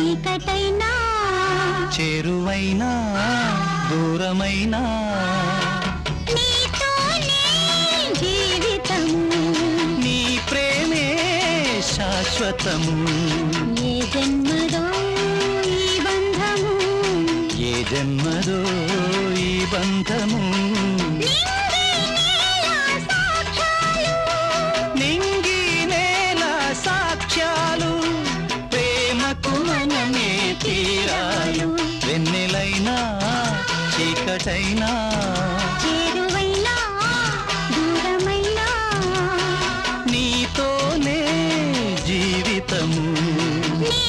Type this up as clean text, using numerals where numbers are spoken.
చీకటైనా చేరువైనా దూరమైనా నీతోనే జీవితము నీ ప్రేమే శాశ్వతము ఏ జన్మదో ఈ బంధము ఏ జన్మదో ఈ బంధము నింగి నేల సాక్ష్యాలు ప్రేమకు మనమే తీరాలు వెన్నెలైనా చీకటైనా చేరువైనా దూరమైనా నీతోనే జీవితము నీ